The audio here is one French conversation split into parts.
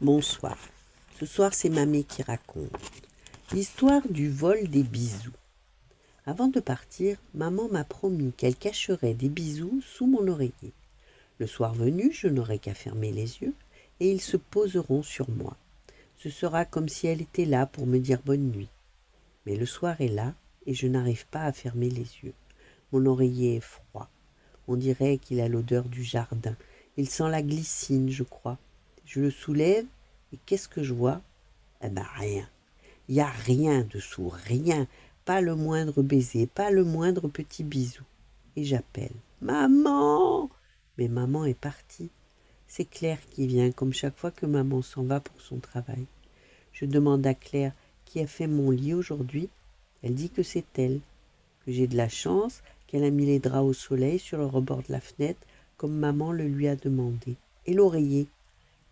Bonsoir. Ce soir, c'est Mamie qui raconte l'histoire du vol des bisous. Avant de partir, maman m'a promis qu'elle cacherait des bisous sous mon oreiller. Le soir venu, je n'aurai qu'à fermer les yeux et ils se poseront sur moi. Ce sera comme si elle était là pour me dire bonne nuit. Mais le soir est là et je n'arrive pas à fermer les yeux. Mon oreiller est froid. On dirait qu'il a l'odeur du jardin. Il sent la glycine, je crois. Je le soulève et qu'est-ce que je vois? Eh ben rien. Il n'y a rien dessous, rien. Pas le moindre baiser, pas le moindre petit bisou. Et j'appelle. Maman! Mais maman est partie. C'est Claire qui vient, comme chaque fois que maman s'en va pour son travail. Je demande à Claire qui a fait mon lit aujourd'hui. Elle dit que c'est elle, que j'ai de la chance, qu'elle a mis les draps au soleil sur le rebord de la fenêtre, comme maman le lui a demandé. Et l'oreiller?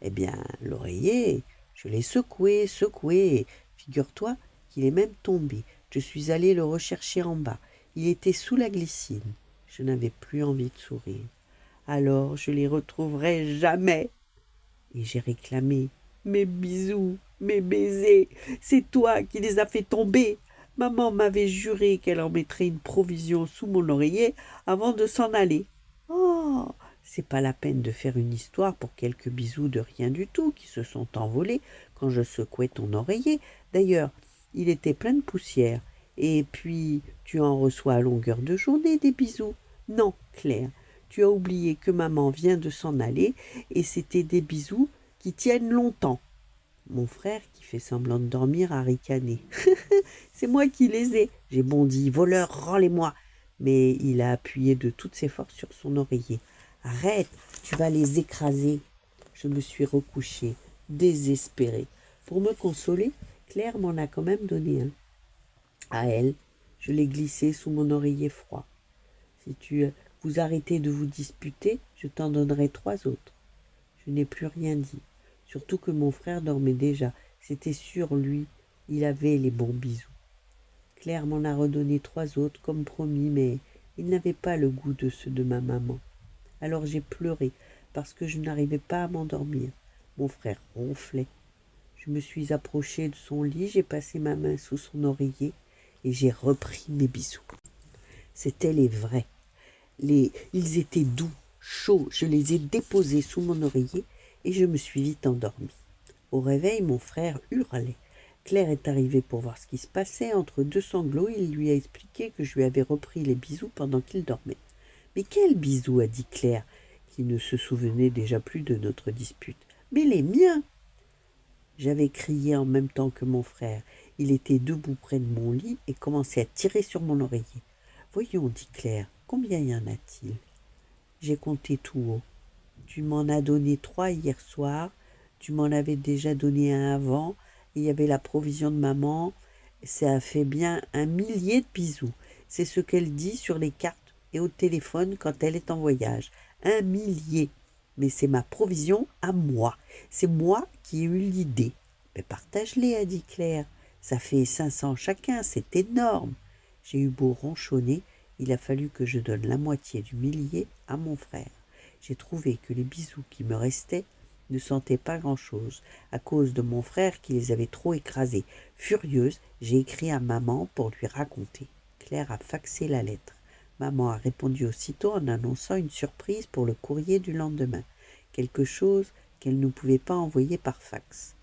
Eh bien, l'oreiller, je l'ai secoué, secoué. Figure-toi qu'il est même tombé. Je suis allée le rechercher en bas. Il était sous la glycine. Je n'avais plus envie de sourire. Alors, je les retrouverai jamais. Et j'ai réclamé. Mes bisous, mes baisers, c'est toi qui les as fait tomber. Maman m'avait juré qu'elle en mettrait une provision sous mon oreiller avant de s'en aller. Oh, c'est pas la peine de faire une histoire pour quelques bisous de rien du tout qui se sont envolés quand je secouais ton oreiller. D'ailleurs, il était plein de poussière. Et puis, tu en reçois à longueur de journée des bisous. Non, Claire, tu as oublié que maman vient de s'en aller et c'était des bisous qui tiennent longtemps. Mon frère, qui fait semblant de dormir, a ricané. C'est moi qui les ai. J'ai bondi. Voleur, rends-les-moi. Mais il a appuyé de toutes ses forces sur son oreiller. Arrête, tu vas les écraser. Je me suis recouchée, désespérée. Pour me consoler, Claire m'en a quand même donné un. À elle, je l'ai glissé sous mon oreiller froid. Si vous arrêtez de vous disputer, je t'en donnerai 3 autres. Je n'ai plus rien dit. Surtout que mon frère dormait déjà. C'était sur lui. Il avait les bons bisous. Claire m'en a redonné 3 autres, comme promis, mais ils n'avaient pas le goût de ceux de ma maman. Alors j'ai pleuré, parce que je n'arrivais pas à m'endormir. Mon frère ronflait. Je me suis approchée de son lit, j'ai passé ma main sous son oreiller, et j'ai repris mes bisous. C'étaient les vrais. Ils étaient doux, chauds, je les ai déposés sous mon oreiller, et je me suis vite endormie. Au réveil, mon frère hurlait. Claire est arrivée pour voir ce qui se passait. Entre 2 sanglots, il lui a expliqué que je lui avais repris les bisous pendant qu'il dormait. « Mais quels bisous ?» a dit Claire, qui ne se souvenait déjà plus de notre dispute. « Mais les miens !» J'avais crié en même temps que mon frère. Il était debout près de mon lit et commençait à tirer sur mon oreiller. « Voyons, dit Claire, combien y en a-t-il » J'ai compté tout haut. « Tu m'en as donné 3 hier soir. Tu m'en avais déjà donné un avant. Il y avait la provision de maman. Ça a fait bien 1 millier de bisous. C'est ce qu'elle dit sur les cartes et au téléphone quand elle est en voyage. 1 millier. Mais c'est ma provision à moi. C'est moi qui ai eu l'idée. Mais partage-les, a dit Claire. Ça fait 500 chacun, c'est énorme. J'ai eu beau ronchonner, il a fallu que je donne la moitié du millier à mon frère. J'ai trouvé que les bisous qui me restaient ne sentaient pas grand-chose, à cause de mon frère qui les avait trop écrasés. Furieuse, j'ai écrit à maman pour lui raconter. Claire a faxé la lettre. Maman a répondu aussitôt en annonçant une surprise pour le courrier du lendemain, quelque chose qu'elle ne pouvait pas envoyer par fax.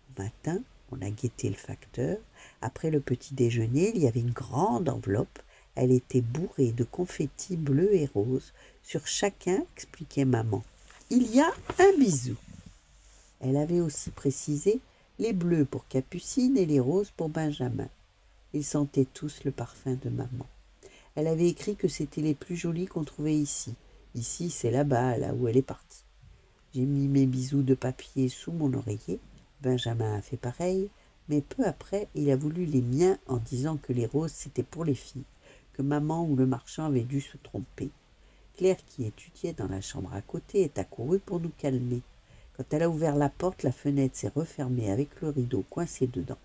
Au matin, on a guetté le facteur. Après le petit déjeuner, il y avait une grande enveloppe. Elle était bourrée de confettis bleus et roses. Sur chacun, expliquait maman, il y a un bisou. Elle avait aussi précisé les bleus pour Capucine et les roses pour Benjamin. Ils sentaient tous le parfum de maman. Elle avait écrit que c'étaient les plus jolis qu'on trouvait ici. Ici, c'est là-bas, là où elle est partie. J'ai mis mes bisous de papier sous mon oreiller. Benjamin a fait pareil, mais peu après, il a voulu les miens en disant que les roses, c'était pour les filles, que maman ou le marchand avait dû se tromper. Claire, qui étudiait dans la chambre à côté, est accourue pour nous calmer. Quand elle a ouvert la porte, la fenêtre s'est refermée avec le rideau coincé dedans.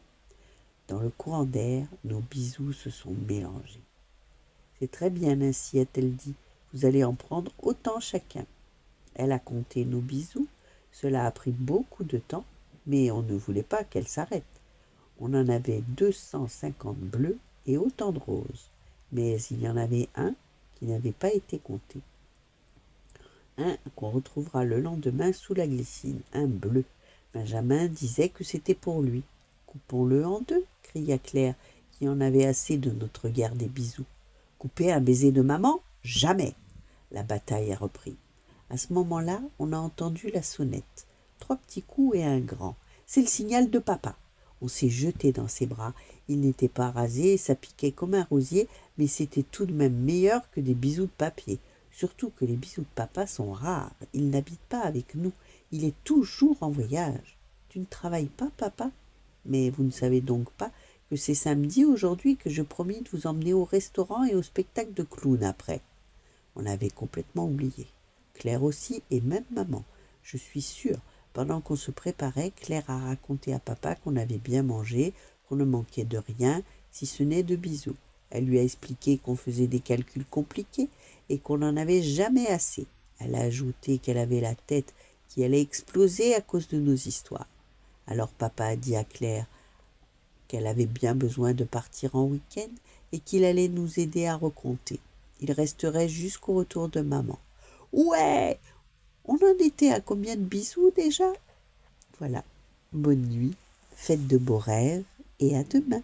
Dans le courant d'air, nos bisous se sont mélangés. « C'est très bien ainsi, a-t-elle dit. Vous allez en prendre autant chacun. » Elle a compté nos bisous. Cela a pris beaucoup de temps, mais on ne voulait pas qu'elle s'arrête. On en avait 250 bleus et autant de roses, mais il y en avait un qui n'avait pas été compté. Un qu'on retrouvera le lendemain sous la glycine, un bleu. Benjamin disait que c'était pour lui. Coupons-le en deux, cria Claire, qui en avait assez de notre guerre des bisous. Couper un baiser de maman? Jamais. La bataille a repris. À ce moment-là, on a entendu la sonnette. 3 petits coups et un grand. C'est le signal de papa. On s'est jeté dans ses bras. Il n'était pas rasé, ça piquait comme un rosier, mais c'était tout de même meilleur que des bisous de papier. Surtout que les bisous de papa sont rares. Il n'habite pas avec nous. Il est toujours en voyage. Tu ne travailles pas, papa? Mais vous ne savez donc pas que c'est samedi aujourd'hui que je promis de vous emmener au restaurant et au spectacle de clown après. On avait complètement oublié. Claire aussi et même maman. Je suis sûre, pendant qu'on se préparait, Claire a raconté à papa qu'on avait bien mangé, qu'on ne manquait de rien, si ce n'est de bisous. Elle lui a expliqué qu'on faisait des calculs compliqués et qu'on n'en avait jamais assez. Elle a ajouté qu'elle avait la tête qui allait exploser à cause de nos histoires. Alors papa a dit à Claire qu'elle avait bien besoin de partir en week-end et qu'il allait nous aider à recompter. Il resterait jusqu'au retour de maman. Ouais! On en était à combien de bisous déjà? Voilà. Bonne nuit, faites de beaux rêves et à demain.